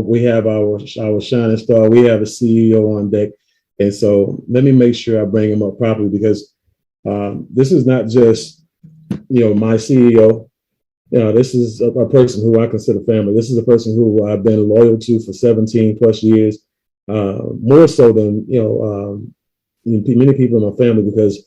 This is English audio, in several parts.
we have our shining star. We have a CEO on deck. And so let me make sure I bring him up properly, because this is not just, my CEO. This is a person who I consider family. This is a person who I've been loyal to for 17 plus years, more so than, many people in my family, because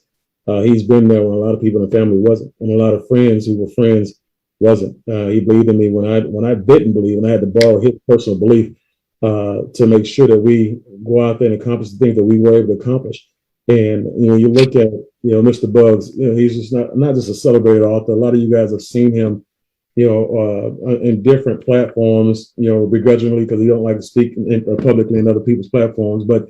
he's been there when a lot of people in the family wasn't, and a lot of friends who were friends wasn't. He believed in me when I didn't believe, and I had to borrow his personal belief to make sure that we go out there and accomplish the things that we were able to accomplish. And you look at Mr. Bugs. He's just not just a celebrated author. A lot of you guys have seen him, in different platforms, begrudgingly, because he don't like to speak publicly in other people's platforms. But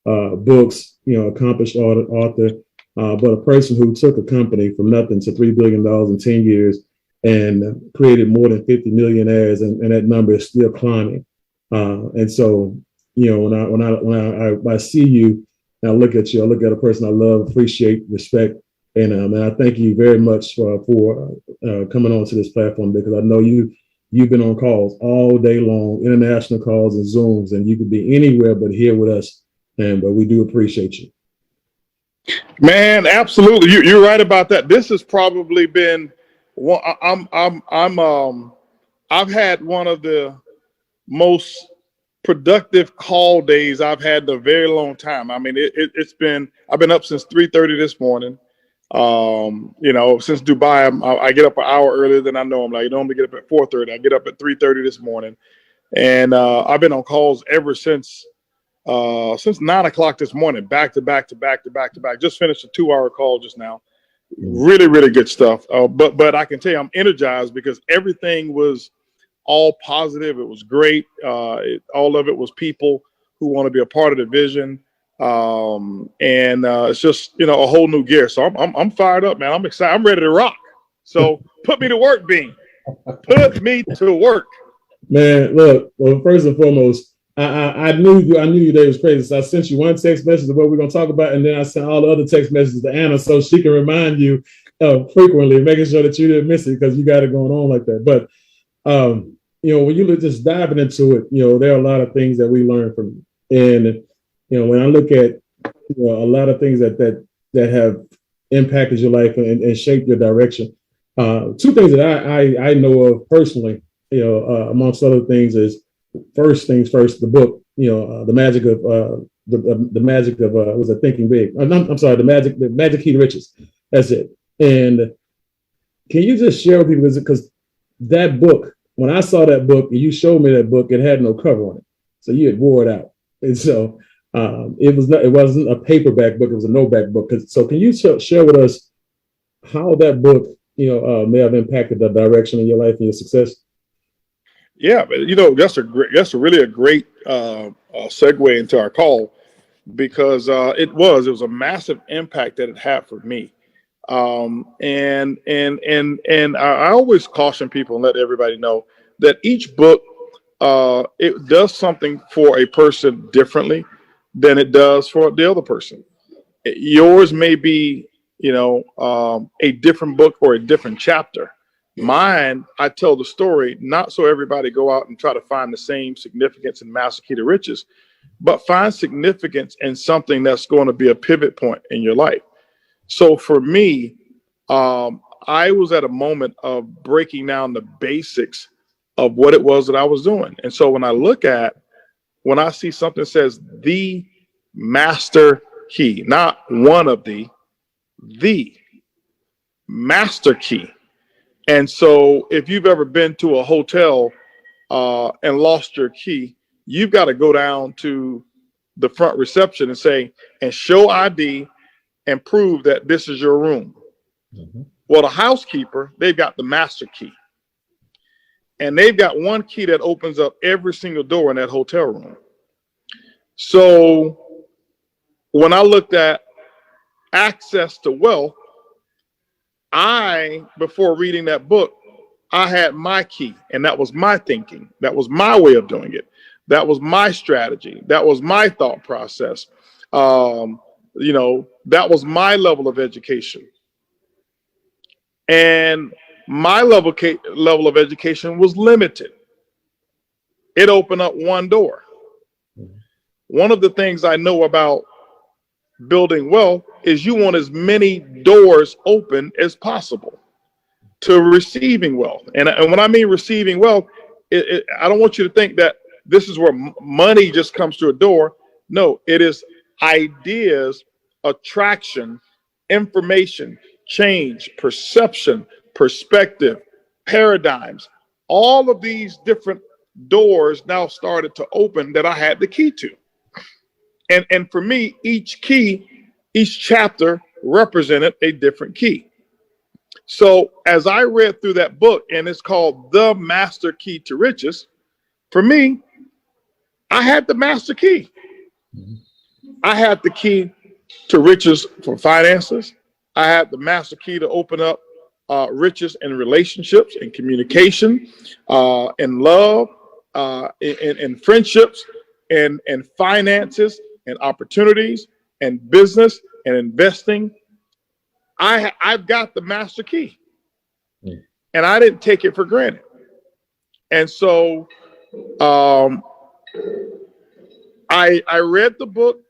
books, accomplished author, but a person who took a company from nothing to $3 billion in 10 years and created more than 50 millionaires, and that number is still climbing. And so, when I see you, and I look at you, I look at a person I love, appreciate, respect, and I thank you very much for coming onto this platform, because I know you've been on calls all day long, international calls and Zooms, and you could be anywhere but here with us. But we do appreciate you. Man, absolutely. You're right about that. This has probably been one. I've had one of the most productive call days I've had in a very long time. I mean, I've been up since 3:30 this morning. Since Dubai, I get up an hour earlier than I normally. I normally get up at 4:30. I get up at 3:30 this morning, and I've been on calls ever since 9 o'clock this morning, back to back. Just finished a 2-hour call just now. Really, really good stuff. But I can tell you, I'm energized because everything was all positive. It was great. All of it was people who want to be a part of the vision. It's just, a whole new gear. So I'm fired up, man. I'm excited. I'm ready to rock. So put me to work, Bean. Put me to work. Man, look, well, first and foremost, I knew your day was crazy. So I sent you one text message of what we're going to talk about, and then I sent all the other text messages to Anna so she can remind you frequently, making sure that you didn't miss it, because you got it going on like that. But when you just diving into it, there are a lot of things that we learn from you. And when I look at a lot of things that have impacted your life and shaped your direction, two things that I know of personally, amongst other things, is first things first, the book, the magic of the magic of was it Thinking Big? I'm sorry, the magic key to riches. That's it. And can you just share with people, because that book, when I saw that book and you showed me that book, it had no cover on it, so you had wore it out, and so it wasn't a paperback book; it was a no-back book. So can you share with us how that book, may have impacted the direction of your life and your success? Yeah, but that's a really great segue into our call, because it was a massive impact that it had for me. And I always caution people and let everybody know that each book it does something for a person differently than it does for the other person. Yours may be, a different book or a different chapter. Mine, I tell the story not so everybody go out and try to find the same significance in Master Key to Riches, but find significance in something that's going to be a pivot point in your life. So for me, I was at a moment of breaking down the basics of what it was that I was doing. And so when I see something that says the master key, not one of the master key. And so if you've ever been to a hotel and lost your key, you've got to go down to the front reception and say, and show ID and prove that this is your room. Mm-hmm. Well, the housekeeper, they've got the master key. And they've got one key that opens up every single door in that hotel room. So when I looked at access to wealth, before reading that book, I had my key, and that was my thinking. That was my way of doing it. That was my strategy. That was my thought process. That was my level of education. And my level of education was limited. it opened up one door. One of the things I know about building wealth is you want as many doors open as possible to receiving wealth. And when I mean receiving wealth, I don't want you to think that this is where money just comes through a door. No, it is ideas, attraction, information, change, perception, perspective, paradigms. All of these different doors now started to open that I had the key to. And for me, each chapter represented a different key. So as I read through that book, and it's called The Master Key to Riches, for me, I had the master key. I had the key to riches for finances. I had the master key to open up riches in relationships and communication, and love, and friendships, and finances, and opportunities, and business, and investing. I've got the master key, and I didn't take it for granted. And so I read the book,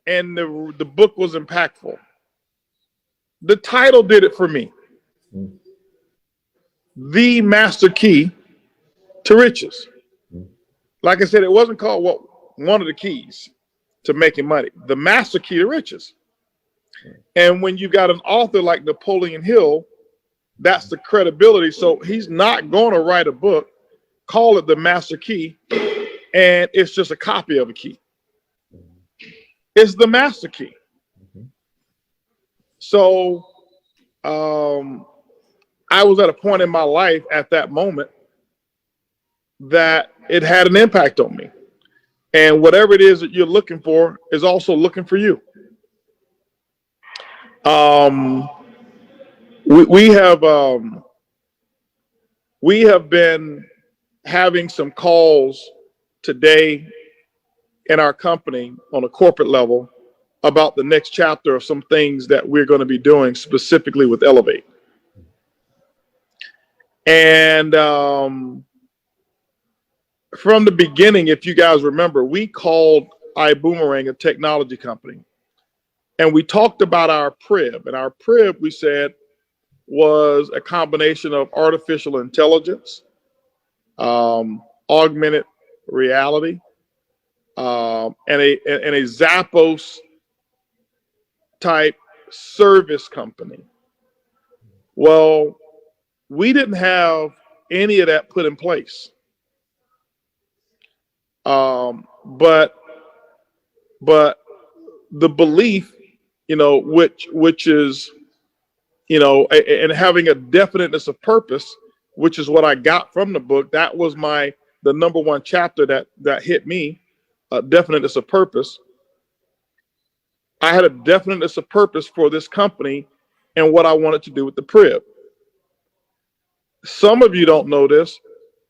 and the book was impactful. The title did it for me. The Master Key to Riches. Like I said, it wasn't called one of the keys to making money. The Master Key to Riches. And when you got an author like Napoleon Hill, that's the credibility. So he's not going to write a book, call it The Master Key, and it's just a copy of a key. It's the master key. So I was at a point in my life at that moment that it had an impact on me. And whatever it is that you're looking for is also looking for you. We have been having some calls today in our company on a corporate level about the next chapter of some things that we're going to be doing specifically with Elevate. And from the beginning, if you guys remember, we called iBuumerang a technology company. And we talked about our PRIB. And our PRIB, we said, was a combination of artificial intelligence, augmented reality, and a Zappos type service company. Well, we didn't have any of that put in place. But the belief, which is, and having a definiteness of purpose, which is what I got from the book. That was the number one chapter that hit me, definiteness of purpose. I had a definiteness of purpose for this company and what I wanted to do with the PRIB. Some of you don't know this.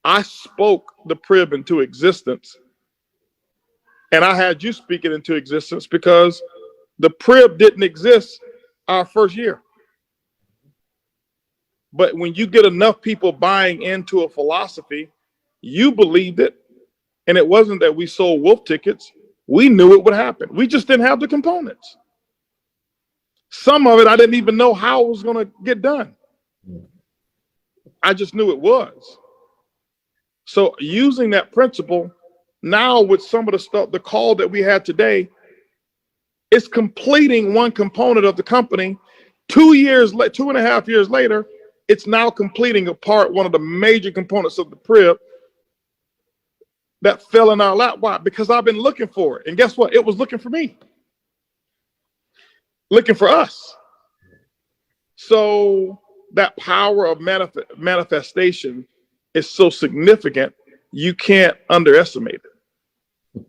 I spoke the PRIB into existence, and I had you speak it into existence because the PRIB didn't exist our first year. But when you get enough people buying into a philosophy, you believed it. And it wasn't that we sold wolf tickets. We knew it would happen. We just didn't have the components. Some of it, I didn't even know how it was going to get done. I just knew it was. So using that principle, now with some of the stuff, the call that we had today, it's completing one component of the company. 2.5 years later, it's now completing one of the major components of the PRIB that fell in our lap. Why? Because I've been looking for it. And guess what? It was looking for me. Looking for us. So that power of manifestation is so significant, you can't underestimate it.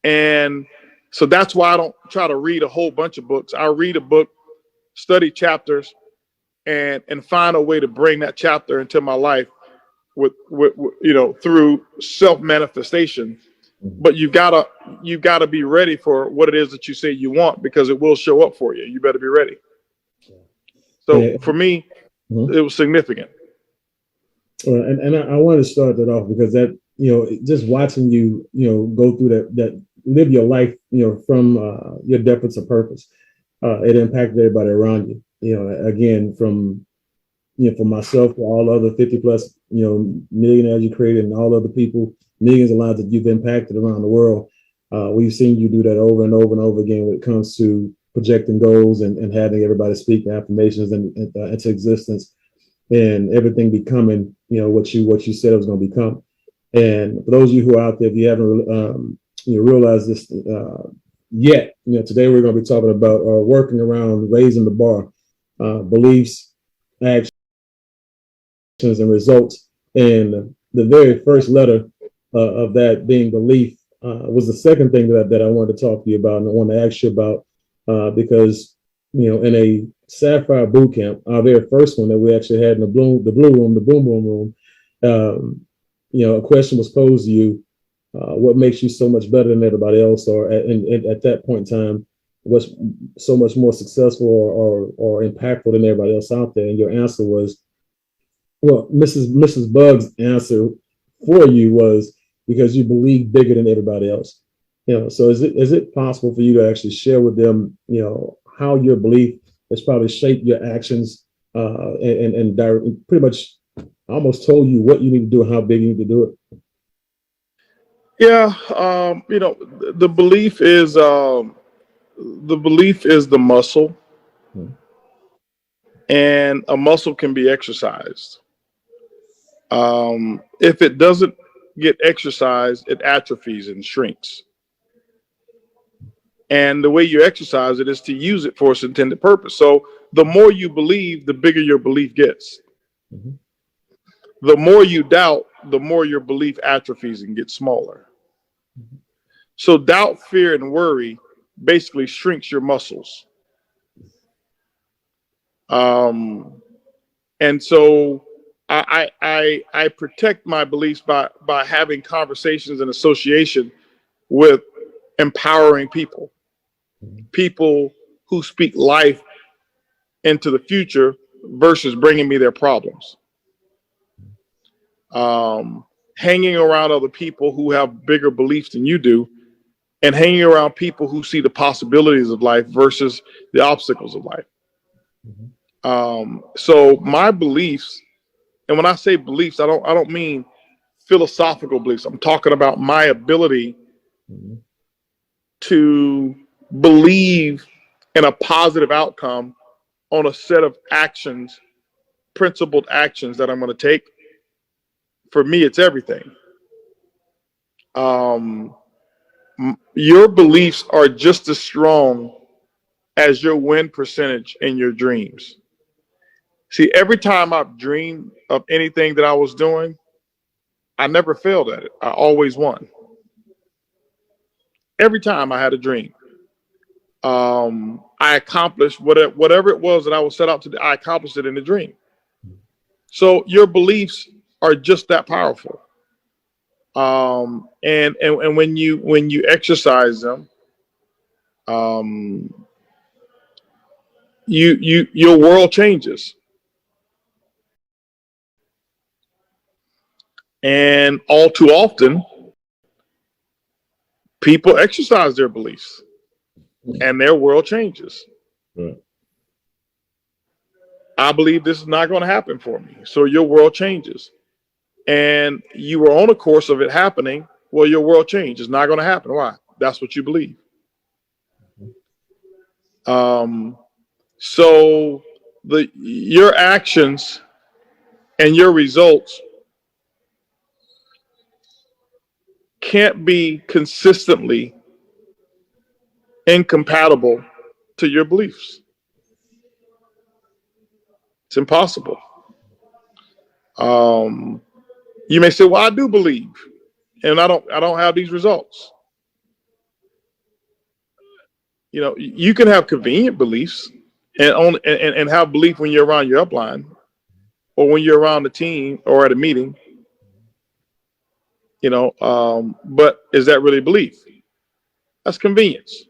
And so that's why I don't try to read a whole bunch of books. I read a book, study chapters, and find a way to bring that chapter into my life with through self-manifestation. But you've got to be ready for what it is that you say you want, because it will show up for you. You better be ready. So for me, it was significant. And I wanted to start that off because that, just watching you, go through that live your life, from your depths of purpose, it impacted everybody around you. Again, from myself to all other 50 plus, millionaires you created and all other people, millions of lives that you've impacted around the world. We've seen you do that over and over and over again when it comes to projecting goals and having everybody speak affirmations into existence and everything becoming, what you said it was going to become. And for those of you who are out there, if you haven't, realized this yet, today we're going to be talking about working around raising the bar, beliefs, actions, and results. And the very first letter of that being belief was the second thing that I wanted to talk to you about, and I want to ask you about because in a Sapphire boot camp, our very first one that we actually had in the blue room, the boom boom room, a question was posed to you: what makes you so much better than everybody else, or at that point in time, what's so much more successful or impactful than everybody else out there? And your answer was, well, Mrs. Bug's answer for you was because you believe bigger than everybody else. So is it possible for you to actually share with them, how your belief has probably shaped your actions, and pretty much almost told you what you need to do and how big you need to do it? Yeah, the belief is the muscle, Hmm. and a muscle can be exercised. If it doesn't get exercised, it atrophies and shrinks. And the way you exercise it is to use it for its intended purpose. So the more you believe, the bigger your belief gets. Mm-hmm. The more you doubt, the more your belief atrophies and gets smaller. So doubt, fear, and worry basically shrinks your muscles. Um, and so I protect my beliefs by having conversations and association with empowering people, people who speak life into the future versus bringing me their problems. Um, Hanging around other people who have bigger beliefs than you do, and hanging around people who see the possibilities of life versus the obstacles of life. So my beliefs, and when I say beliefs, I don't mean philosophical beliefs. I'm talking about my ability Mm-hmm. to believe in a positive outcome on a set of actions, principled actions that I'm going to take. For me, it's everything. Um, your beliefs are just as strong as your win percentage in your dreams. See, every time I've dreamed of anything that I was doing, I never failed at it. I always won. Every time I had a dream, I accomplished whatever it was that I was set out to do. I accomplished it in the dream. So your beliefs are just that powerful. And when you exercise them, um, your world changes. And all too often, people exercise their beliefs, and their world changes. Right. I believe this is not going to happen for me. So your world changes. And you were on a course of it happening. Well, your world changed. It's not going to happen. Why? That's what you believe. Um, so your actions and your results can't be consistently incompatible to your beliefs. It's impossible. Um, you may say, "Well, I do believe, and I don't have these results." You can have convenient beliefs and have belief when you're around your upline or when you're around the team or at a meeting. But is that really belief? That's convenience.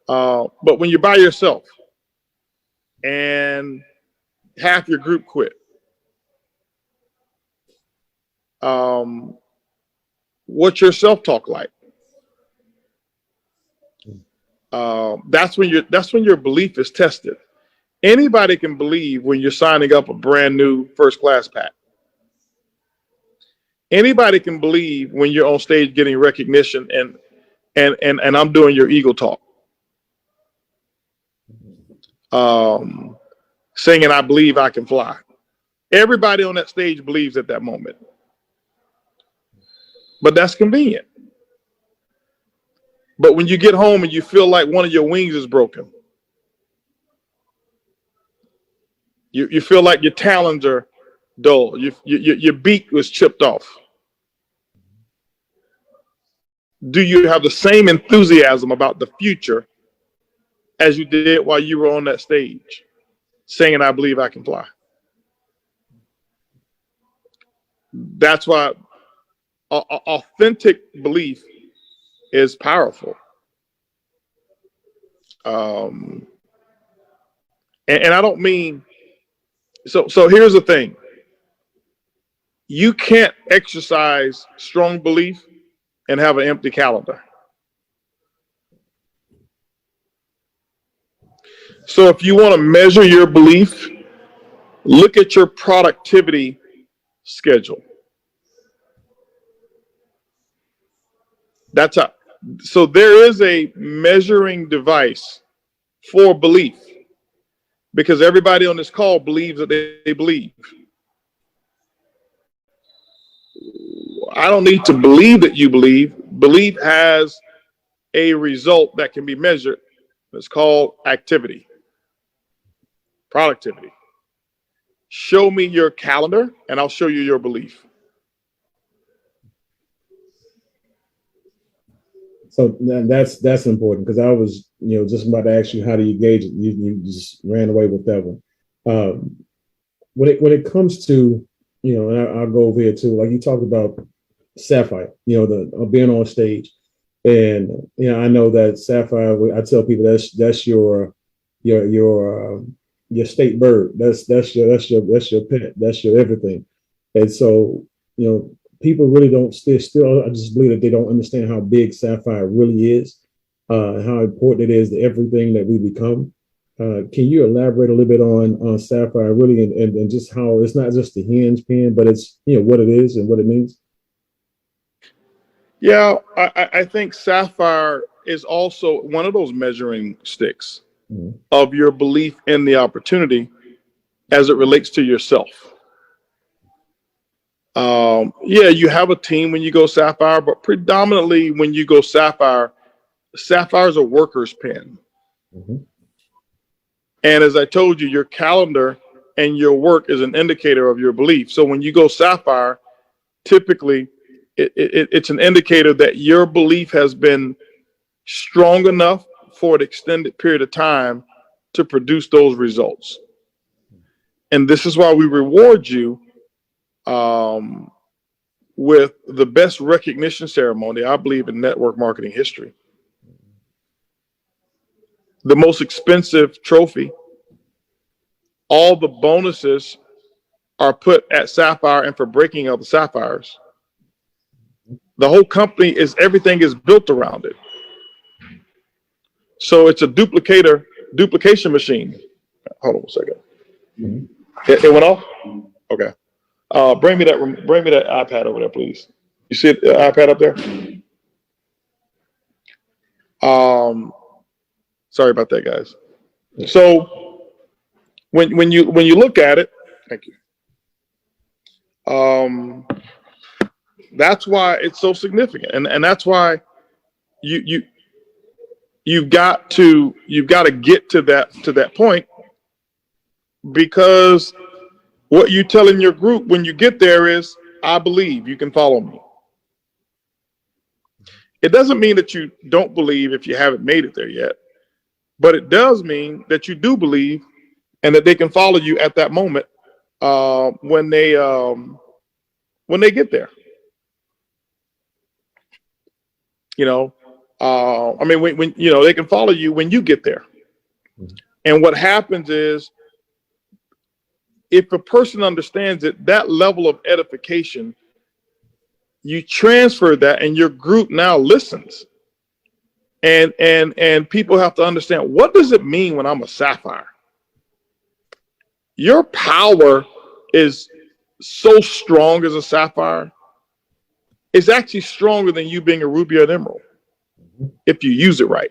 But when you're by yourself and half your group quit, What's your self-talk like? That's when your belief is tested. Anybody can believe when you're signing up a brand new first class pack. Anybody can believe when you're on stage getting recognition and I'm doing your ego talk. Singing I Believe I Can Fly. Everybody on that stage believes at that moment. But that's convenient. But when you get home and you feel like one of your wings is broken, you feel like your talons are dull, your beak was chipped off. Do you have the same enthusiasm about the future as you did while you were on that stage singing I Believe I Can Fly? That's why authentic belief is powerful. And I don't mean, so here's the thing. You can't exercise strong belief and have an empty calendar. So if you want to measure your belief, look at your productivity schedule. That's up. So there is a measuring device for belief, because everybody on this call believes that they believe. I don't need to believe that you believe. Belief has a result that can be measured. It's called activity, productivity. Show me your calendar and I'll show you your belief. So that's important, because I was just about to ask you, how do you gauge it? You just ran away with that one. When it comes to and I'll go over here too. Like you talked about Sapphire, the being on stage, and I know that Sapphire. I tell people that's your state bird. That's your pet. That's your everything. And so people really don't still. I just believe that they don't understand how big Sapphire really is, how important it is to everything that we become. Can you elaborate a little bit on Sapphire really, and just how it's not just the hinge pin, but it's what it is and what it means? Yeah, I think Sapphire is also one of those measuring sticks of your belief in the opportunity as it relates to yourself. Yeah, you have a team when you go Sapphire, but predominantly when you go Sapphire, Sapphire is a worker's pen. Mm-hmm. And as I told you, your calendar and your work is an indicator of your belief. So when you go Sapphire, typically it's an indicator that your belief has been strong enough for an extended period of time to produce those results. And this is why we reward you with the best recognition ceremony, I believe, in network marketing history. The most expensive trophy. All the bonuses are put at Sapphire and for breaking of the Sapphires. The whole company everything is built around it. So it's a duplication machine. Hold on a second. Mm-hmm. It went off? Okay. Bring me that iPad over there, please. You see the iPad up there? Sorry about that, guys. So when you look at it, thank you. That's why it's so significant, and that's why you've got to get to that point, because what you tell in your group when you get there is, I believe you can follow me. It doesn't mean that you don't believe if you haven't made it there yet, but it does mean that you do believe and that they can follow you at that moment when they get there. I mean, when they can follow you when you get there. Mm-hmm. And what happens is, if a person understands it, that level of edification you transfer that, and your group now listens. And people have to understand, what does it mean when I'm a sapphire? Your power is so strong as a sapphire. It's actually stronger than you being a ruby or an emerald if you use it right.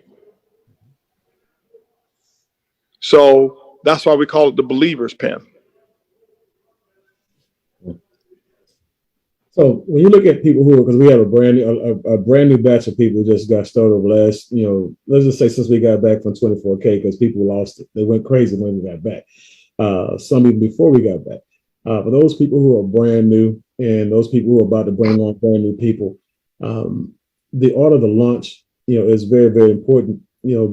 So that's why we call it the believer's pen. So when you look at people who, because we have a brand new batch of people who just got started over last, let's just say since we got back from 24K, because people lost it. They went crazy when we got back. Some even before we got back. For those people who are brand new and those people who are about to bring on brand new people, the order to launch, is very, very important,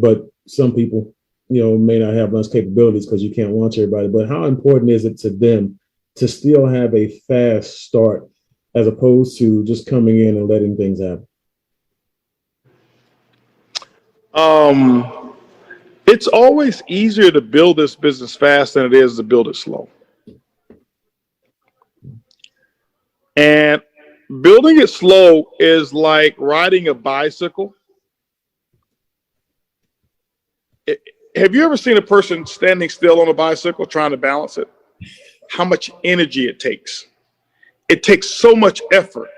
but some people, may not have lunch capabilities because you can't launch everybody. But how important is it to them to still have a fast start as opposed to just coming in and letting things happen? It's always easier to build this business fast than it is to build it slow. And building it slow is like riding a bicycle. Have you ever seen a person standing still on a bicycle trying to balance it? How much energy it takes. It takes so much effort.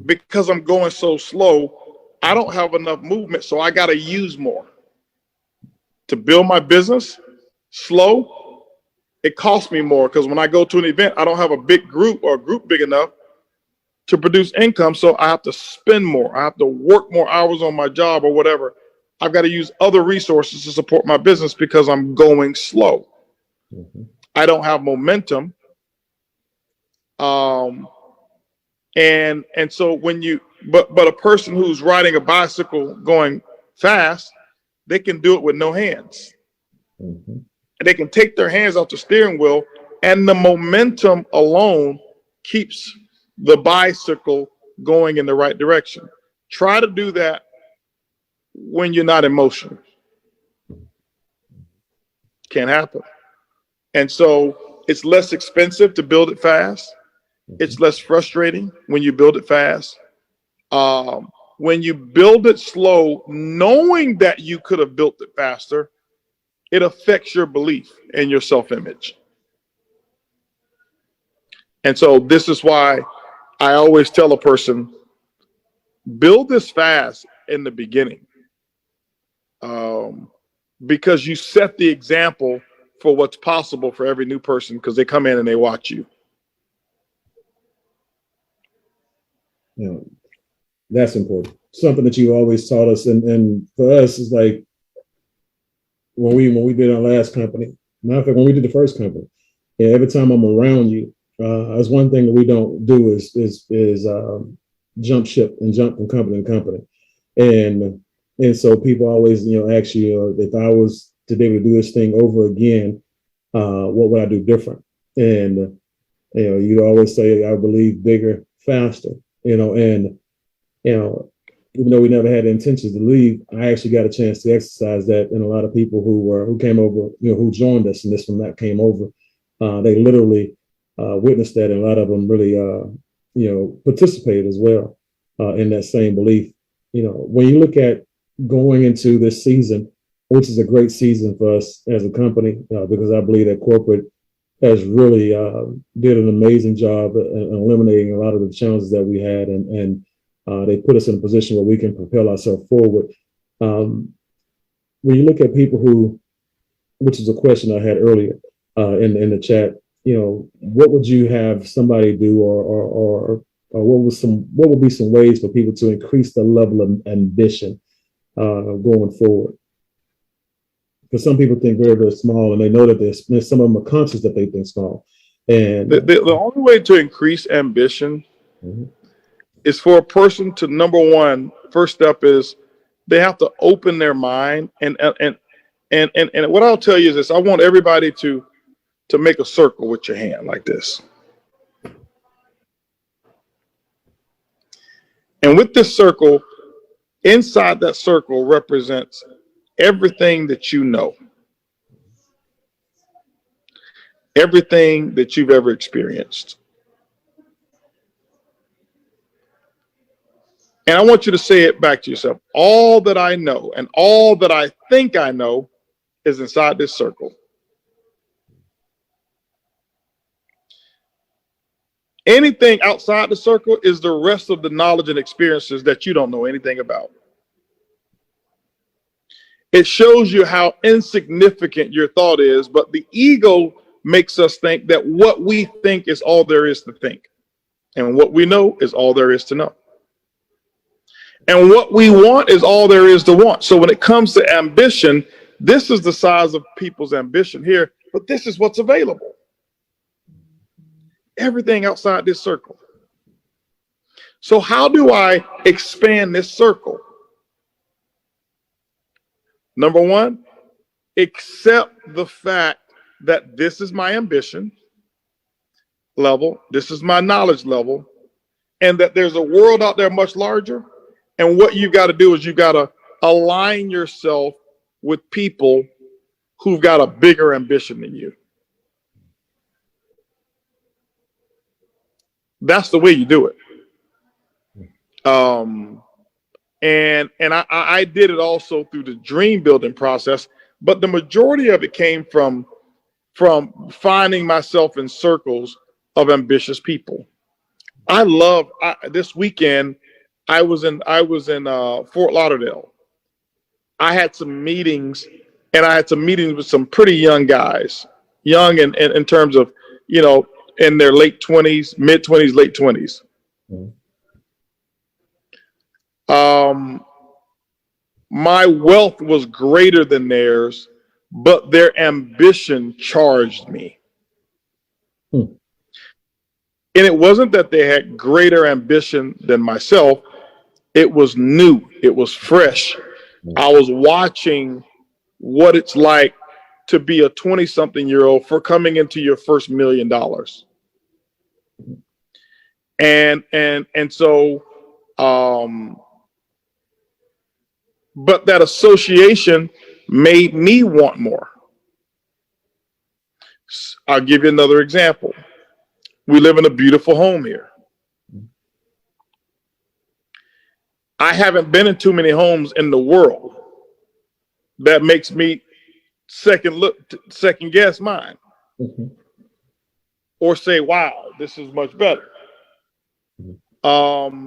Because I'm going so slow, I don't have enough movement, so I got to use more. To build my business slow, it costs me more, because when I go to an event, I don't have a big group or a group big enough to produce income, so I have to spend more. I have to work more hours on my job or whatever. I've got to use other resources to support my business because I'm going slow. I don't have momentum. And so when you, but a person who's riding a bicycle going fast, they can do it with no hands. And they can take their hands off the steering wheel, and the momentum alone keeps the bicycle going in the right direction. Try to do that when you're not in motion. Can't happen. And so it's less expensive to build it fast. It's less frustrating when you build it fast. When you build it slow, knowing that you could have built it faster, it affects your belief and your self-image. And so this is why I always tell a person, build this fast in the beginning, because you set the example for what's possible for every new person, because they come in and they watch you. That's important. Something that you always taught us, and for us, is like when we did our last company. Matter of fact, when we did the first company, every time I'm around you, that's one thing that we don't do is jump ship and jump from company to company, and so people always ask you, if I was to be able to do this thing over again, what would I do different? And you'd always say, I believe bigger, faster. And even though we never had intentions to leave, I actually got a chance to exercise that. And a lot of people who came over, who joined us, and this one that came over, they literally witnessed that, and a lot of them really, participated as well in that same belief. When you look at going into this season, which is a great season for us as a company, because I believe that corporate has really did an amazing job in eliminating a lot of the challenges that we had, and they put us in a position where we can propel ourselves forward. When you look at people who, which is a question I had earlier in the chat, what would you have somebody do, or what would be some ways for people to increase the level of ambition going forward? Because some people think very, very small, and they know that some of them are conscious that they think small. And the only way to increase ambition is for a person to, number one, first step is they have to open their mind. And what I'll tell you is this: I want everybody to make a circle with your hand like this. And with this circle, inside that circle represents everything that you know, everything that you've ever experienced. And I want you to say it back to yourself. All that I know and all that I think I know is inside this circle. Anything outside the circle is the rest of the knowledge and experiences that you don't know anything about. It shows you how insignificant your thought is, but the ego makes us think that what we think is all there is to think. And what we know is all there is to know. And what we want is all there is to want. So when it comes to ambition, this is the size of people's ambition here, but this is what's available. Everything outside this circle. So how do I expand this circle? Number one, accept the fact that this is my ambition level, this is my knowledge level, and that there's a world out there much larger. And what you've got to do is you've got to align yourself with people who've got a bigger ambition than you. That's the way you do it. And I did it also through the dream building process, but the majority of it came from finding myself in circles of ambitious people. This weekend I was in Fort Lauderdale. I had some meetings, and I had some meetings with some pretty young guys, young in terms of, in their late 20s, mid 20s, late 20s. My wealth was greater than theirs, but their ambition charged me. And it wasn't that they had greater ambition than myself. It was new. It was fresh. I was watching what it's like to be a 20-something-year-old for coming into your first $1 million. And so, but that association made me want more. I'll give you another example. We live in a beautiful home here. I haven't been in too many homes in the world that makes me second guess mine. Or say, wow, this is much better. But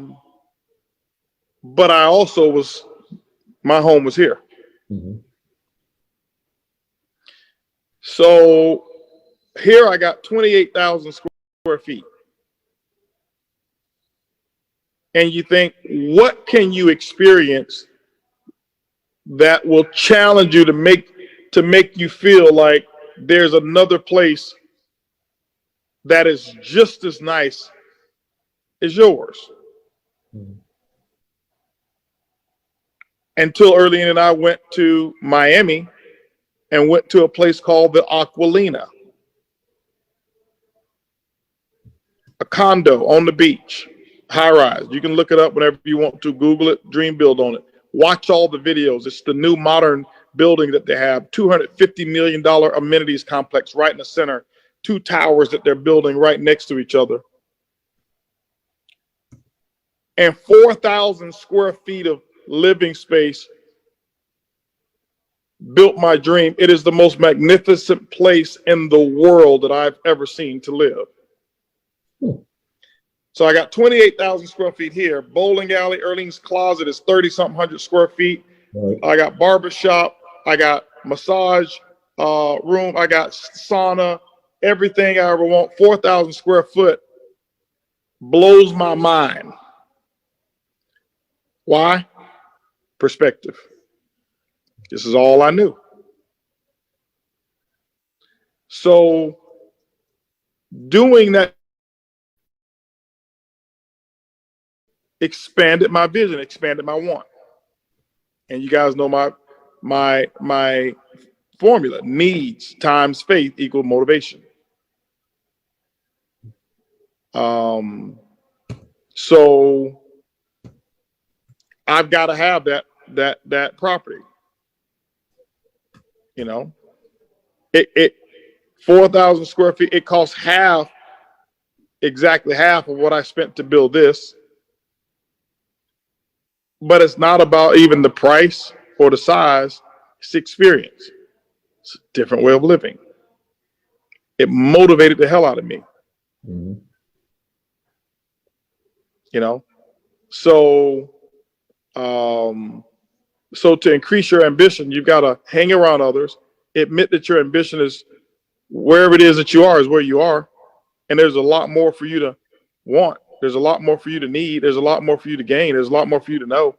I also my home was here. So here I got 28,000 square feet. And you think, what can you experience that will challenge you to make you feel like there's another place that is just as nice as yours? Until early in, I went to Miami and went to a place called the Aquilina, a condo on the beach, high rise. You can look it up whenever you want to. Google it, dream build on it. Watch all the videos. It's the new modern building that they have. $250 million amenities complex right in the center. 2 towers that they're building right next to each other. And 4,000 square feet of living space. Built my dream. It is the most magnificent place in the world that I've ever seen to live. So I got 28,000 square feet here. Bowling alley, Erling's Closet is 30-something hundred square feet. Right. I got barbershop. I got massage room. I got sauna. Everything I ever want. 4,000 square foot. Blows my mind. Why? Perspective. This is all I knew. So doing that expanded my vision, expanded my want. And you guys know my formula: needs times faith equal motivation. So I've got to have that property. It 4,000 square feet. It costs exactly half of what I spent to build this. but it's not about even the price or the size. It's experience. It's a different way of living. It motivated the hell out of me. Mhm. You know, so so to increase your ambition, you've got to hang around others, admit that your ambition is wherever it is that you are is where you are, and there's a lot more for you to want. There's a lot more for you to need. There's a lot more for you to gain. There's a lot more for you to know.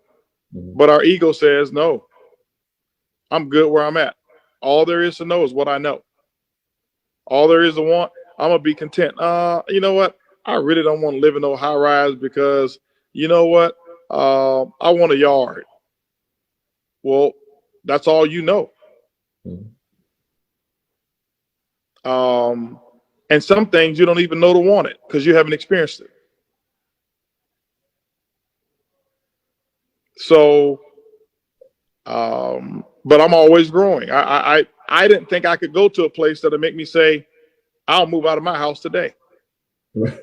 Mhm. But our ego says, no, I'm good where I'm at. All there is to know is what I know. All there is to want, I'm gonna be content. You know what? I really don't want to live in no high rise because you know what? I want a yard. Well, that's all you know. Mhm. And some things you don't even know to want it because you haven't experienced it. So, but I'm always growing. I didn't think I could go to a place that'll make me say, I'll move out of my house today. Right.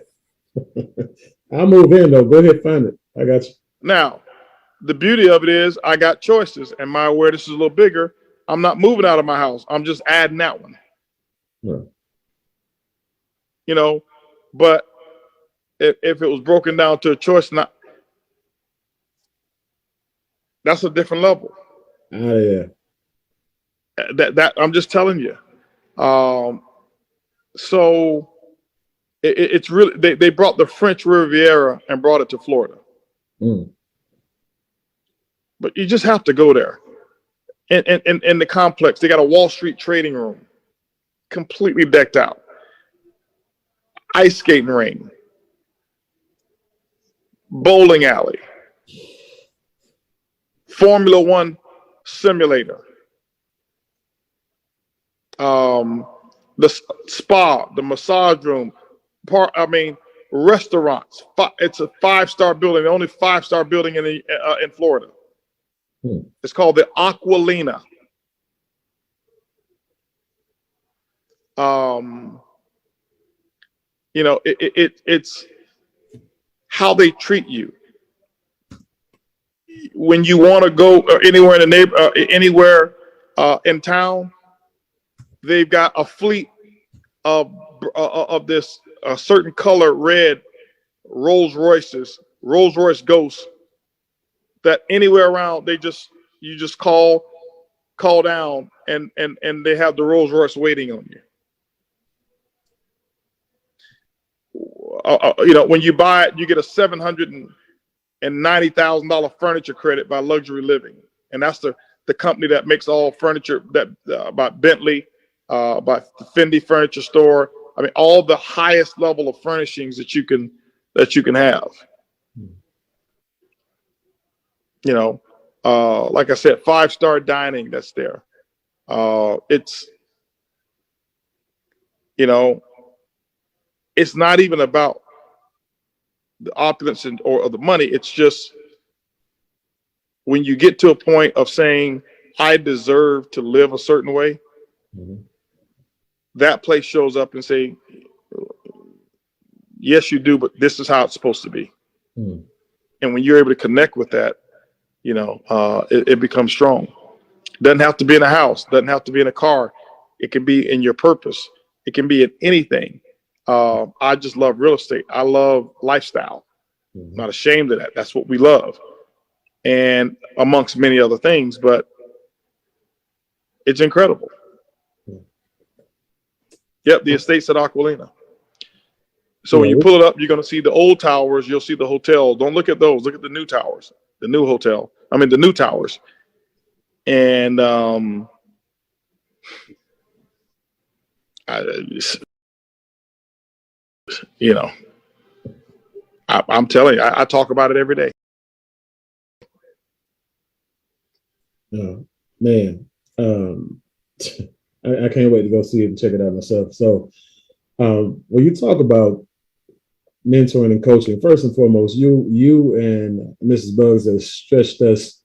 I'll move in though. Go ahead, find it. I got you. Now, the beauty of it is I got choices, and my awareness is a little bigger. I'm not moving out of my house. I'm just adding that one. Right. You know, but if it was broken down to a choice, not that's a different level. Ah, yeah. That I'm just telling you. So it's really they brought the French Riviera and brought it to Florida. Mm. But you just have to go there. In the complex, they got a Wall Street trading room, completely decked out, ice skating ring, bowling alley, Formula One simulator, the spa, the massage room, restaurants. It's a 5-star building, the only 5-star building in Florida. Mm. It's called the Aquilina. You know, it's how they treat you. When you want to go anywhere in the anywhere in town, they've got a fleet of this certain color red Rolls Royce Ghosts that anywhere around you just call down and they have the Rolls Royce waiting on you. You know, when you buy it, you get a $790,000 furniture credit by Luxury Living, and that's the company that makes all furniture that by Bentley, by the Fendi Furniture Store. I mean, all the highest level of furnishings that you can have. You know, like I said, 5-star dining that's there. It's, you know, it's not even about the opulence or the money. It's just when you get to a point of saying, I deserve to live a certain way, Mm-hmm. that place shows up and say, yes, you do, but this is how it's supposed to be. Mm-hmm. And when you're able to connect with that, you know, it becomes strong. Doesn't have to be in a house, doesn't have to be in a car. It can be in your purpose. It can be in anything. I just love real estate. I love lifestyle. Mm-hmm. I'm not ashamed of that. That's what we love. And amongst many other things, but it's incredible. Yep, the estates at Aquilina. So when you pull it up, you're going to see the old towers. You'll see the hotel. Don't look at those. Look at the new towers, the new hotel. I mean, the new towers. And you know, I'm telling you, I talk about it every day. Man, I can't wait to go see it and check it out myself. So when you talk about mentoring and coaching, first and foremost, you and Mrs. Bugs have stretched us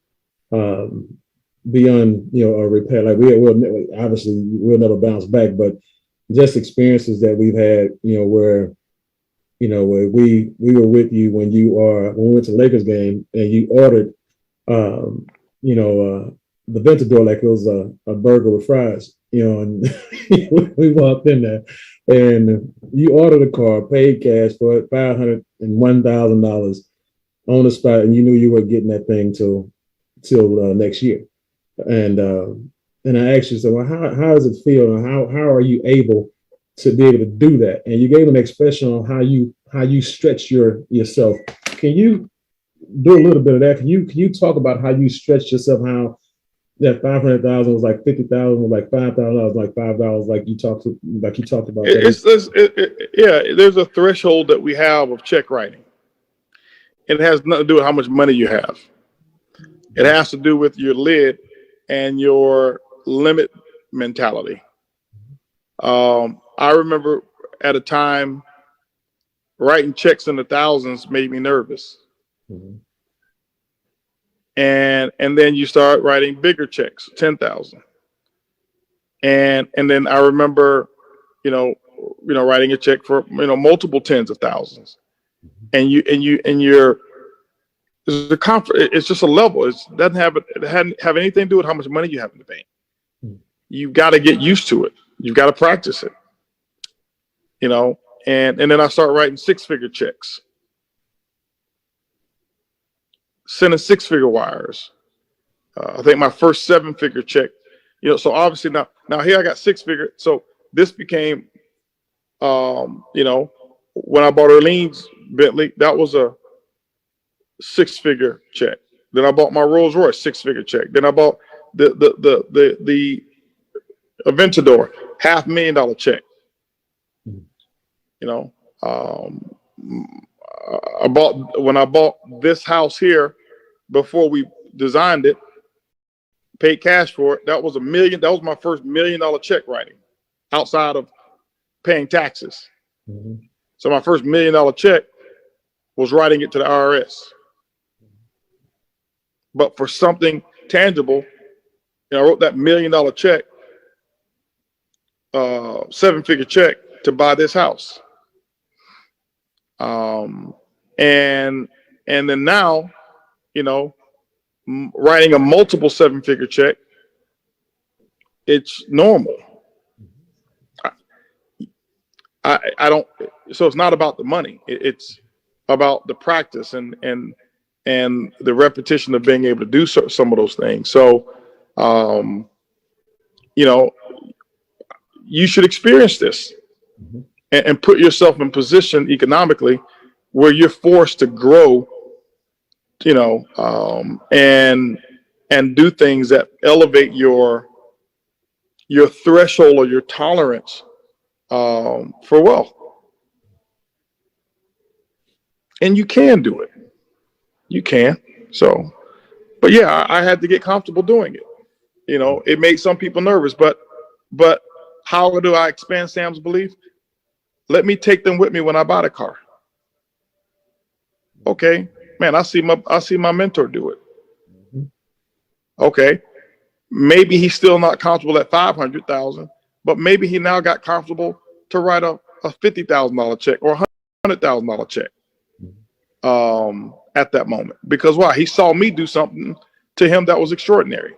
beyond, you know, a repair. Like we'll obviously we'll never bounce back, but just experiences that we've had, you know, where we were with you when we went to Lakers game and you ordered um, you know, the Ventador like it was a burger with fries, and we walked in there and you ordered a car, paid cash for it, $501,000 on the spot, and you knew you were getting that thing till next year. And I asked you, so well, how does it feel, and how are you able to be able to do that? And you gave an expression on how you stretch yourself. Can you do a little bit of that? Can you talk about how you stretch yourself? How that 500,000 was like 50,000, was like $5,000, like $5, like you talked about yeah. There's a threshold that we have of check writing. It has nothing to do with how much money you have. It has to do with your lid and your limit mentality. I remember at a time writing checks in the thousands made me nervous. Mm-hmm. And then you start writing bigger checks, 10,000. And then I remember, writing a check for, multiple tens of thousands. And you're there's a comfort. It's just a level. It hadn't have anything to do with how much money you have in the bank. You've got to get used to it. You've got to practice it. And then I start writing 6-figure checks, sending 6-figure wires. I think my first 7-figure check. So obviously now here I got 6-figure. So this became, when I bought Arlene's Bentley, that was a 6-figure check. Then I bought my Rolls Royce, 6-figure check. Then I bought the Aventador, $500,000 check. When I bought this house here, before we designed it, paid cash for it. That was $1 million. That was my first $1 million check writing, outside of paying taxes. Mm-hmm. So my first $1 million check was writing it to the IRS. But for something tangible, I wrote that $1 million check, 7-figure check to buy this house. And then now, writing a multiple 7-figure check, it's normal. I don't. So it's not about the money. It's about the practice and the repetition of being able to do some of those things. So, you should experience this and put yourself in position economically where you're forced to grow, and do things that elevate your threshold or your tolerance for wealth. And you can do it. You can. So, but yeah, I had to get comfortable doing it. It made some people nervous, but how do I expand Sam's belief? Let me take them with me when I buy the car. Okay, man, I see my mentor do it. Okay, maybe he's still not comfortable at 500,000, but maybe he now got comfortable to write a $50,000 check or $100,000 check at that moment. Because why? He saw me do something to him that was extraordinary.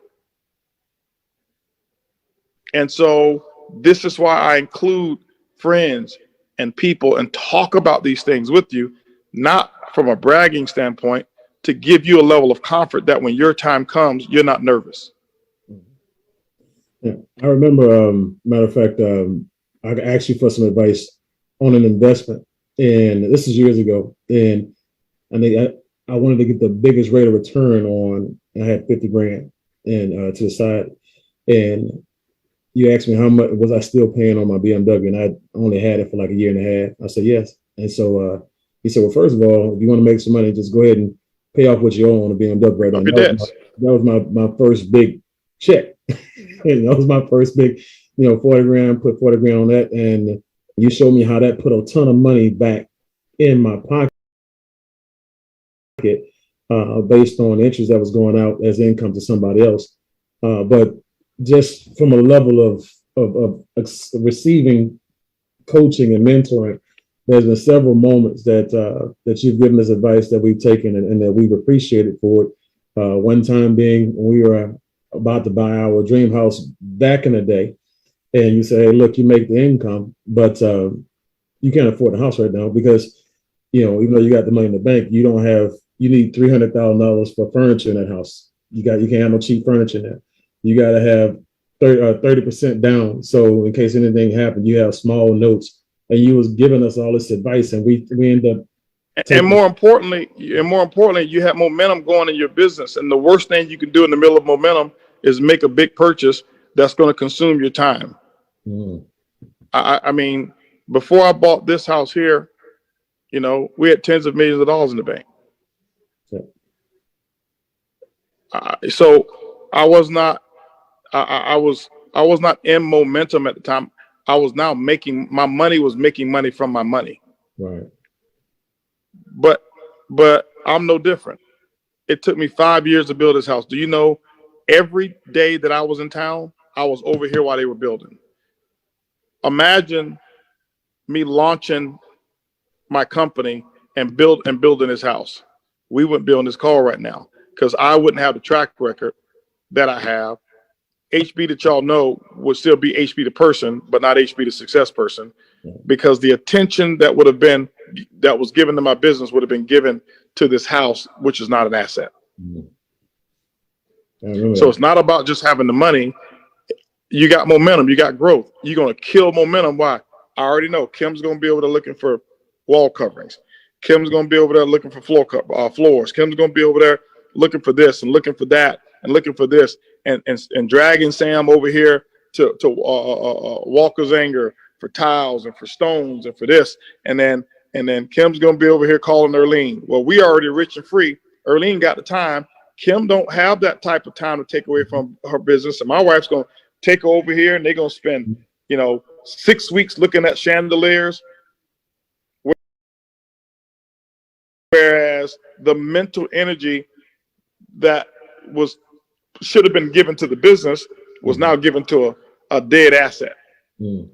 And so this is why I include friends and people and talk about these things with you, not from a bragging standpoint, to give you a level of comfort that when your time comes, you're not nervous. Yeah, I remember, matter of fact, I asked you for some advice on an investment, and this is years ago. And I think I wanted to get the biggest rate of return on. I had 50 grand and to the side, and you asked me how much was I still paying on my BMW, and I only had it for like a year and a half. I said yes, and so he said, well, first of all, if you want to make some money, just go ahead and pay off what you owe on a BMW right now. That was my first big check. And that was my first big, 40 grand, put 40 grand on that. And you showed me how that put a ton of money back in my pocket based on interest that was going out as income to somebody else. But just from a level of receiving coaching and mentoring, there's been several moments that you've given us advice that we've taken and that we've appreciated for it. One time being when we were about to buy our dream house back in the day, and you say, hey, look, you make the income, but you can't afford the house right now because, even though you got the money in the bank, you need $300,000 for furniture in that house. You can't have no cheap furniture in there. You got to have 30% down. So in case anything happened, you have small notes. And you was giving us all this advice, and we end up. And more importantly, you have momentum going in your business. And the worst thing you can do in the middle of momentum is make a big purchase that's going to consume your time. Mm. I mean, before I bought this house here, we had tens of millions of dollars in the bank. Yeah. So I was not in momentum at the time. I was now making money from my money. Right. But I'm no different. It took me 5 years to build this house. Do you know, every day that I was in town, I was over here while they were building. Imagine me launching my company and building this house. We wouldn't be on this call right now because I wouldn't have the track record that I have. HB that y'all know would still be HB the person, but not HB the success person, because the attention that was given to my business would have been given to this house, which is not an asset. So it's not about just having the money. You got momentum, you got growth. You're going to kill momentum. Why? I already know Kim's going to be over there looking for wall coverings. Kim's going to be over there looking for floors. Kim's going to be over there looking for this and looking for that and looking for this and dragging Sam over here to Walker's Anger for tiles and for stones and for this. And then Kim's going to be over here calling Erlene. Well, we already rich and free. Erlene got the time. Kim don't have that type of time to take away from her business. And my wife's going to take her over here and they're going to spend, 6 weeks looking at chandeliers. Whereas the mental energy that should have been given to the business was now given to a dead asset. And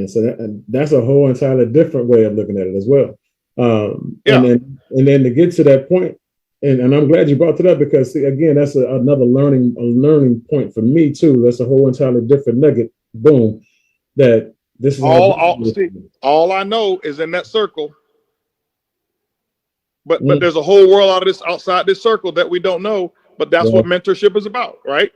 so that's a whole entirely different way of looking at it as well. And then to get to that point, and I'm glad you brought it up because again, that's another learning point for me too. That's a whole entirely different nugget. Boom. That this is all I know is in that circle. But there's a whole world outside this circle that we don't know. But that's what mentorship is about, right?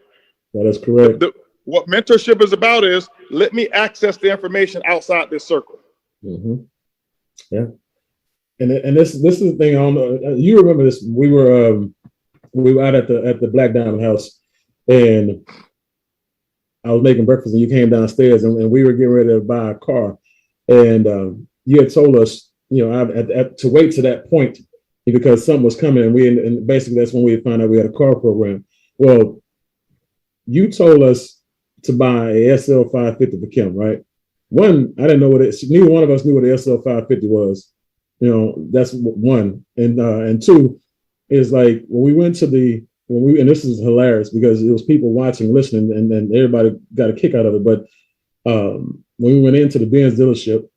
That is correct. What mentorship is about is let me access the information outside this circle. Yeah. And this is the thing. I don't know. You remember this? We were out at the Black Diamond House, and I was making breakfast, and you came downstairs, and we were getting ready to buy a car, and you had told us, to wait to that point because something was coming, and basically that's when we found out we had a car program. Well, you told us to buy a SL 550 for Kim, right? One, I didn't know neither one of us knew what a SL 550 was. That's one. And two is like when we went to and this is hilarious because it was people watching, listening, and everybody got a kick out of it. But when we went into the Benz dealership,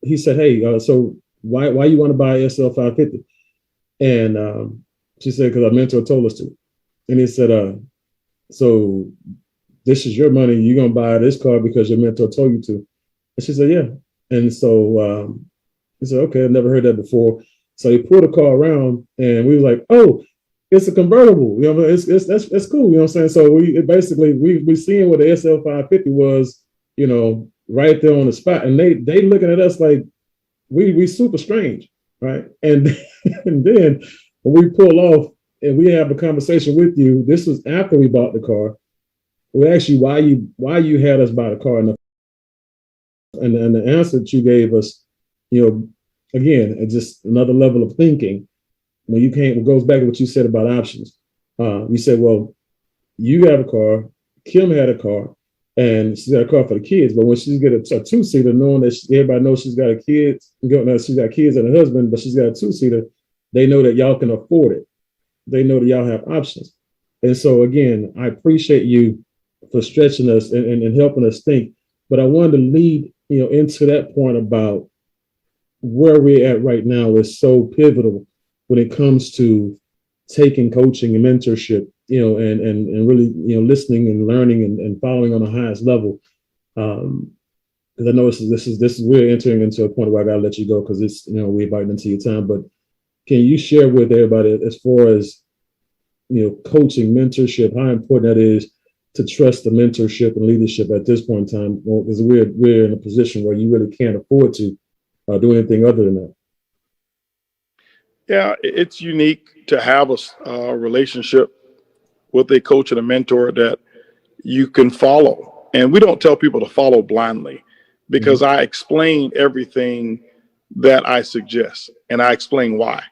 he said, hey, so why you want to buy a SL 550? And she said, because our mentor told us to. And he said, so this is your money. You're going to buy this car because your mentor told you to. And she said, yeah. And so he said, okay, I've never heard that before. So he pulled the car around and we were like, oh, it's a convertible. That's cool. You know what I'm saying? So we seeing what the SL 550 was, right there on the spot. And they looking at us like we super strange, right? And then when we pull off and we have a conversation with you, this was after we bought the car. We asked you why you had us buy the car, and the answer that you gave us, again, it's just another level of thinking. When it goes back to what you said about options. You said, well, you have a car, Kim had a car, and she's got a car for the kids. But when she's got a two-seater, knowing that everybody knows she's got kids and a husband, but she's got a two-seater, they know that y'all can afford it. They know that y'all have options. And so, again, I appreciate you for stretching us and helping us think. But I wanted to lead, into that point about where we're at right now is so pivotal when it comes to taking coaching and mentorship, and really, listening and learning and following on the highest level. Because I know this is we're entering into a point where I gotta let you go because it's, we're biting into your time. But can you share with everybody as far as, coaching, mentorship, how important that is to trust the mentorship and leadership at this point in time? Well, because we're in a position where you really can't afford to do anything other than that. Yeah, it's unique to have a relationship with a coach and a mentor that you can follow. And we don't tell people to follow blindly because I explain everything that I suggest and I explain why.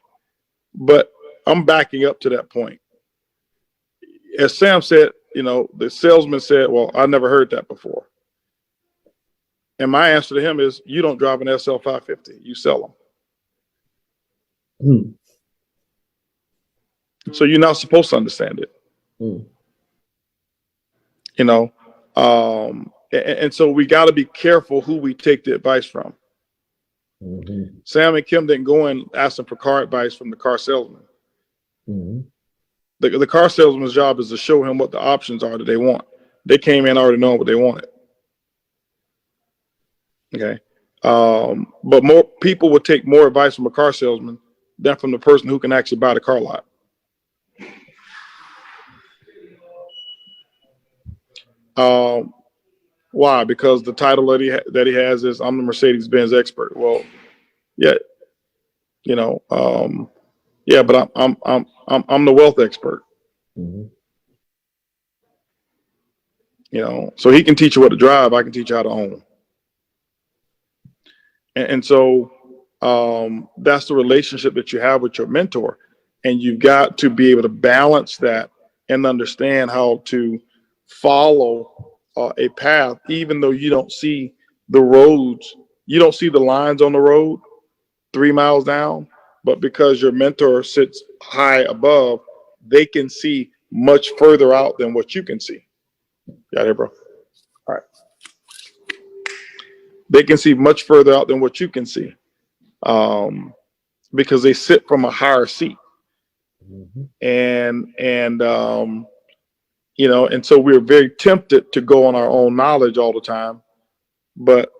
But I'm backing up to that point. As Sam said, the salesman said, well, I never heard that before. And my answer to him is, you don't drive an SL 550, you sell them. So you're not supposed to understand it. And so we got to be careful who we take the advice from. Sam and Kim didn't go and ask them for car advice from the car salesman. The car salesman's job is to show him what the options are that they want. They came in already knowing what they wanted. Okay. But more people would take more advice from a car salesman than from the person who can actually buy the car lot. Why? Because the title that he has is, I'm the Mercedes-Benz expert. Well, yeah, but I'm the wealth expert. So he can teach you what to drive. I can teach you how to own. And so that's the relationship that you have with your mentor, and you've got to be able to balance that and understand how to follow a path, even though you don't see the roads, you don't see the lines on the road 3 miles down, but because your mentor sits high above, they can see much further out than what you can see. Got it, bro? All right. They can see much further out than what you can see, because they sit from a higher seat. And so we're very tempted to go on our own knowledge all the time, but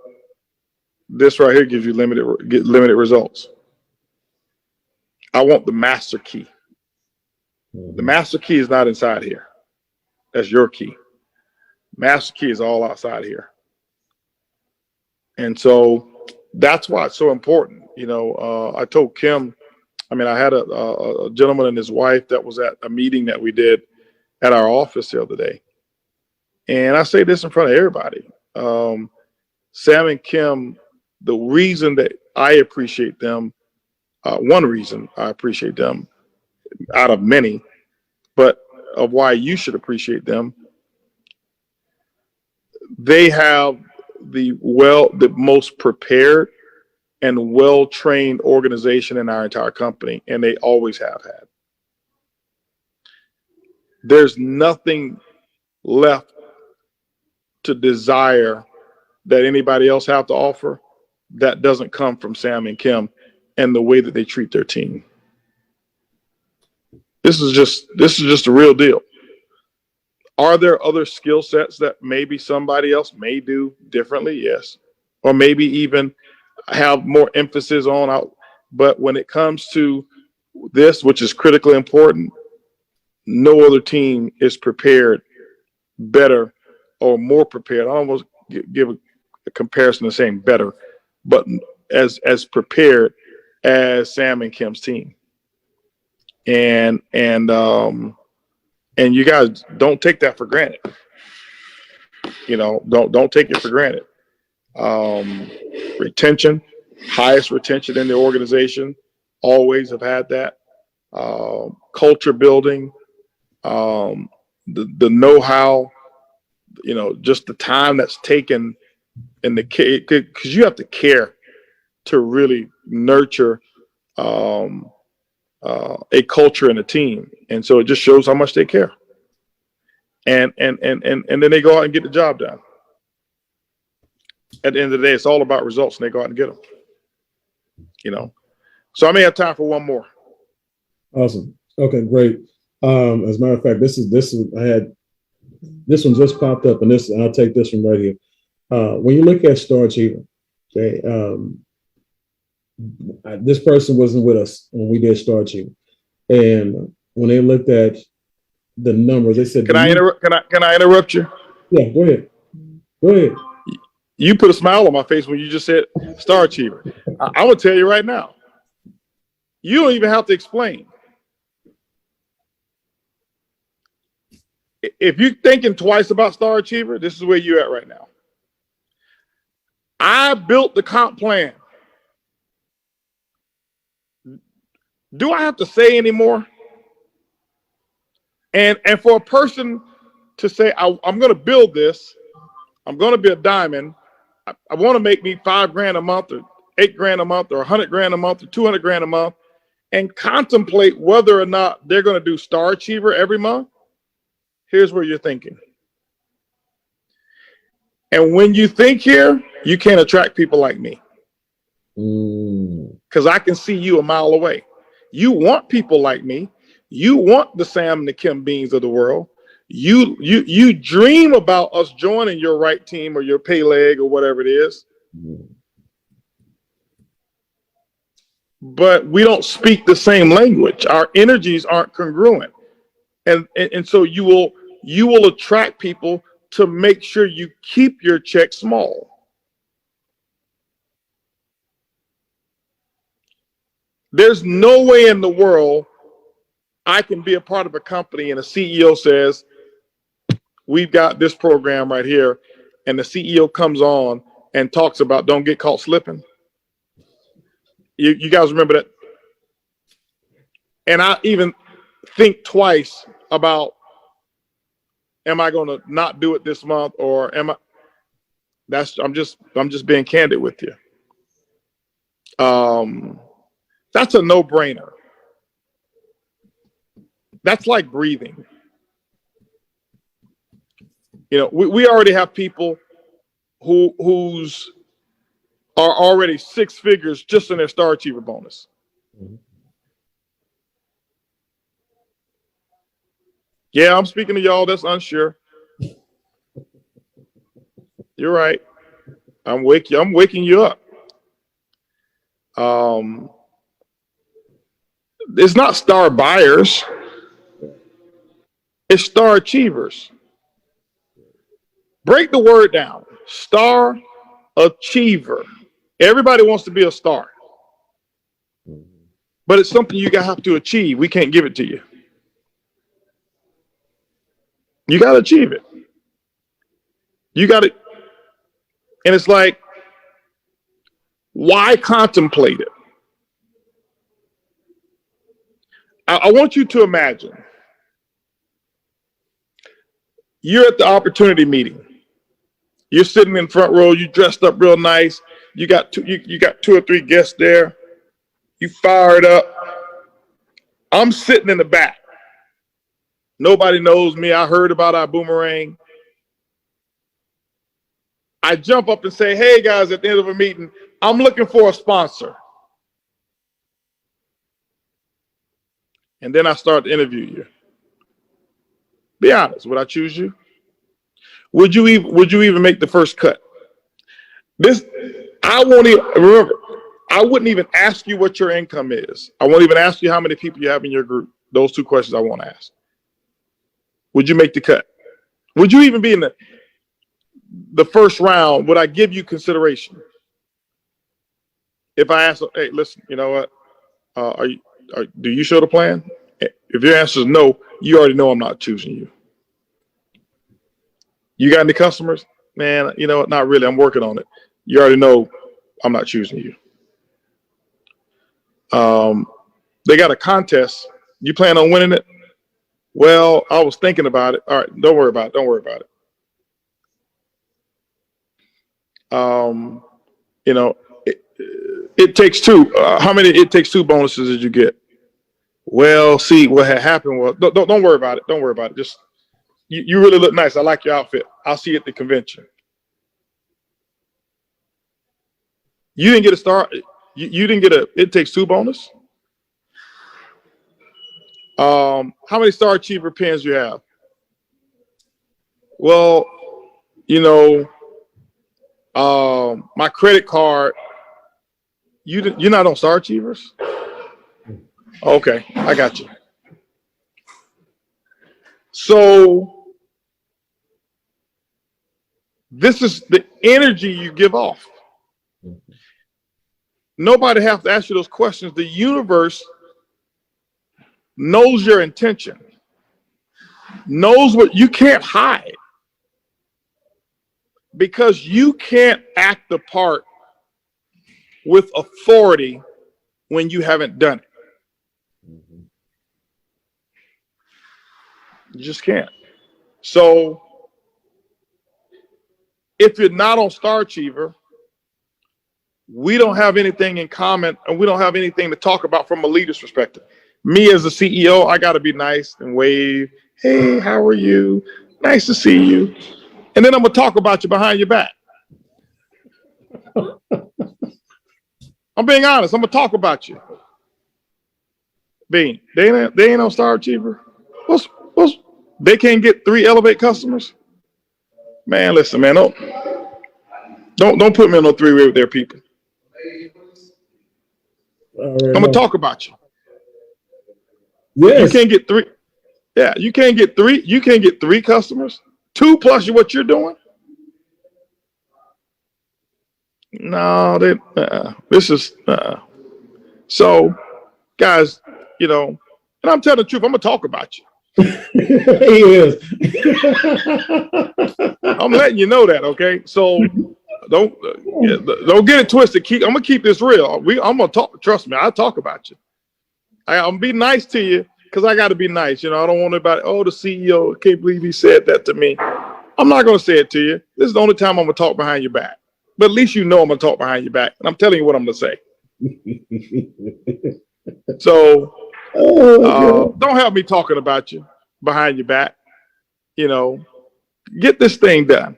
this right here gives you limited results. I want the master key. The master key is not inside here. That's your key. Master key is all outside here. And so that's why it's so important. I told Kim, I had a gentleman and his wife that was at a meeting that we did at our office the other day. And I say this in front of everybody. Sam and Kim, the reason that I appreciate them, one reason I appreciate them out of many, but of why you should appreciate them, they have the most prepared and well-trained organization in our entire company, and they always have had. There's nothing left to desire that anybody else have to offer that doesn't come from Sam and Kim and the way that they treat their team. This is just the real deal. Are there other skill sets that maybe somebody else may do differently? Yes. Or maybe even have more emphasis on out. But when it comes to this, which is critically important, no other team is prepared better or more prepared. I almost give a comparison of saying better, but as prepared as Sam and Kim's team. And you guys don't take that for granted. Don't take it for granted. Retention, highest retention in the organization, always have had that. Culture building, the know-how, just the time that's taken and the care, because you have to care to really nurture a culture and a team. And so it just shows how much they care. And then they go out and get the job done. At the end of the day, it's all about results, and they go out and get them. So I may have time for one more. Awesome. Okay, great. As a matter of fact, I had this one just popped up, and I'll take this one right here. When you look at Star Achiever, okay, this person wasn't with us when we did Star Achiever, and when they looked at the numbers, they said, Can I interrupt? Can I interrupt you? Yeah, go ahead. Go ahead. You put a smile on my face when you just said Star Achiever. I'm gonna tell you right now. You don't even have to explain. If you're thinking twice about Star Achiever, this is where you're at right now. I built the comp plan. Do I have to say anymore? And for a person to say, I'm going to build this, I'm going to be a diamond, I want to make me $5,000 a month or $8,000 a month or $100,000 a month or $200,000 a month, and contemplate whether or not they're going to do Star Achiever every month, here's where you're thinking. And when you think here, you can't attract people like me. Because I can see you a mile away. You want people like me. You want the Sam and the Kim Beans of the world. You dream about us joining your right team or your pay leg or whatever it is. But we don't speak the same language. Our energies aren't congruent. And so you will attract people to make sure you keep your check small. There's no way in the world I can be a part of a company and a CEO says, we've got this program right here, and the CEO comes on and talks about don't get caught slipping. You guys remember that? And I even think twice about, am I going to not do it this month, or am I? I'm just being candid with you. That's a no-brainer. That's like breathing. You know, we already have people who's are already six figures just in their Star Achiever bonus. Yeah, I'm speaking to y'all that's unsure. You're right. I'm waking you up. It's not star buyers. It's Star Achievers. Break the word down. Star Achiever. Everybody wants to be a star. But it's something you have to achieve. We can't give it to you. You got to achieve it. You got to. And it's like, why contemplate it? I want you to imagine you're at the opportunity meeting. You're sitting in front row. You dressed up real nice. You got two or three guests there. You fired up. I'm sitting in the back. Nobody knows me. I heard about iBuumerang. I jump up and say, hey guys, at the end of a meeting, I'm looking for a sponsor. And then I start to interview you. Be honest, would I choose you? Would you even make the first cut? I wouldn't even ask you what your income is. I won't even ask you how many people you have in your group. Those two questions I won't ask. Would you make the cut? Would you even be in the first round? Would I give you consideration? If I ask, hey, listen, you know what? Do you show the plan? If your answer is no, you already know I'm not choosing you. You got any customers? Man, you know what? Not really. I'm working on it. You already know I'm not choosing you. They got a contest. You plan on winning it? Well, I was thinking about it. All right, don't worry about it. Don't worry about it. You know, it takes two. How many It Takes Two bonuses did you get? Well, see, what had happened was, don't worry about it. Don't worry about it. Just, you really look nice. I like your outfit. I'll see you at the convention. You didn't get a star. You didn't get a It Takes Two bonus. How many Star Achiever pins you have? Well, my credit card. You're not on Star Achievers? Okay, I got you. So this is the energy you give off. Nobody has to ask you those questions. The universe knows your intention, knows what you can't hide, because you can't act the part with authority when you haven't done it. You just can't. So if you're not on Star Achiever, we don't have anything in common, and we don't have anything to talk about from a leader's perspective. Me as a CEO, I got to be nice and wave. Hey, how are you? Nice to see you. And then I'm going to talk about you behind your back. I'm being honest. I'm going to talk about you. Bean, they ain't on Star Achiever. They can't get 3 Elevate customers? Man, listen, man, don't put me on no 3-way with their people. I'm gonna talk about you. Yes. You can't get 3. Yeah, you can't get 3. You can't get 3 customers. 2 plus what you're doing. No, this is so, guys. And I'm telling the truth. I'm gonna talk about you. He is. I'm letting you know that, okay? So don't get it twisted. I'm gonna keep this real. I'm gonna talk. Trust me, I'll talk about you. I'm gonna be nice to you because I got to be nice. I don't want anybody. Oh, the CEO can't believe he said that to me. I'm not gonna say it to you. This is the only time I'm gonna talk behind your back. But at least I'm gonna talk behind your back, and I'm telling you what I'm gonna say. So. Don't have me talking about you behind your back. Get this thing done.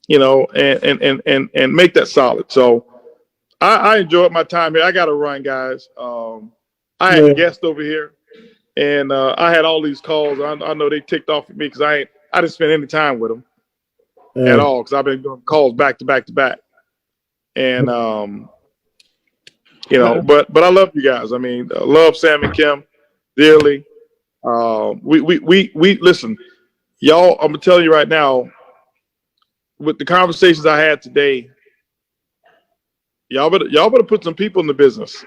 And make that solid. So I enjoyed my time here. I got to run, guys. I had a guest over here, and I had all these calls. I know they ticked off at me because I didn't spend any time with them at all, because I've been doing calls back to back to back. And but I love you guys. I mean, I love Sam and Kim dearly. We listen, y'all. I'm gonna tell you right now, with the conversations I had today, y'all better put some people in the business.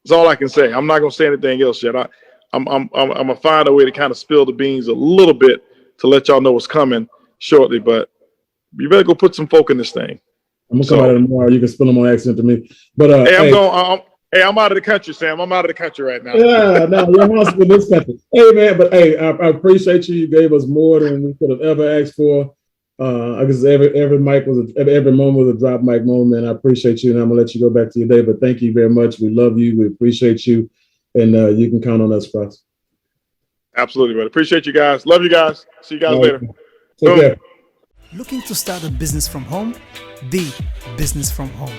That's all I can say. I'm not gonna say anything else yet. I'm gonna find a way to kind of spill the beans a little bit to let y'all know what's coming shortly. But you better go put some folk in this thing. I'm gonna come out of tomorrow. You can spill them on accident to me. But I'm out of the country, Sam. I'm out of the country right now. Yeah, no, you're in this country. Hey, man, but hey, I appreciate you. You gave us more than we could have ever asked for. I guess every moment was a drop mic moment. I appreciate you, and I'm gonna let you go back to your day. But thank you very much. We love you. We appreciate you, and you can count on us, Cross. Absolutely, brother. Appreciate you guys. Love you guys. See you guys later. Take care. Looking to start a business from home? The business from home.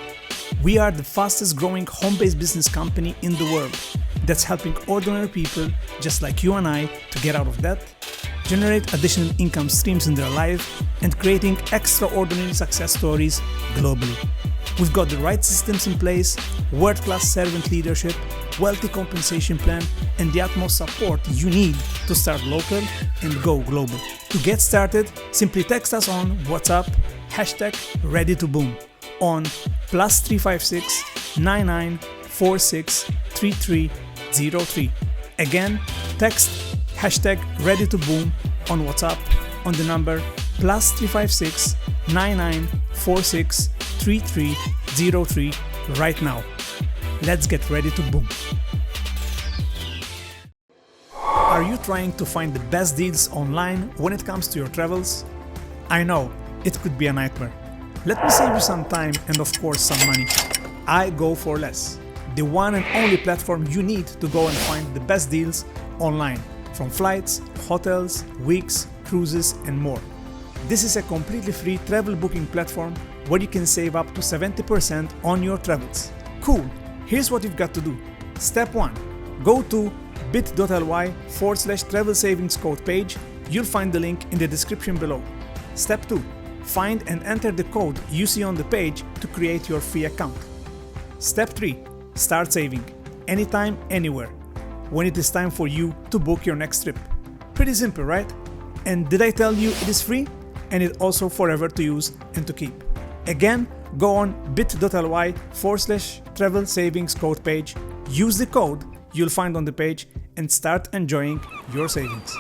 We are the fastest growing home-based business company in the world that's helping ordinary people just like you and I to get out of debt, generate additional income streams in their life, and creating extraordinary success stories globally. We've got the right systems in place, world-class servant leadership, wealthy compensation plan, and the utmost support you need to start local and go global. To get started, simply text us on WhatsApp, #ReadyToBoom on +356 9946 3303. Again, text #ReadyToBoom on WhatsApp on the number +356 9946 3303 right now. Let's get ready to boom. Are you trying to find the best deals online when it comes to your travels? I know, it could be a nightmare. Let me save you some time and of course some money. I Go For Less, the one and only platform you need to go and find the best deals online, from flights, hotels, weeks, cruises, and more. This is a completely free travel booking platform where you can save up to 70% on your travels. Cool, here's what you've got to do. Step 1. go to bit.ly/travel savings code page. You'll find the link in the description below. Step 2. Find and enter the code you see on the page to create your free account. Step 3. Start saving. Anytime, anywhere. When it is time for you to book your next trip. Pretty simple, right? And did I tell you it is free? And it's also forever to use and to keep. Again, go on bit.ly/travel savings code page. Use the code you'll find on the page and start enjoying your savings.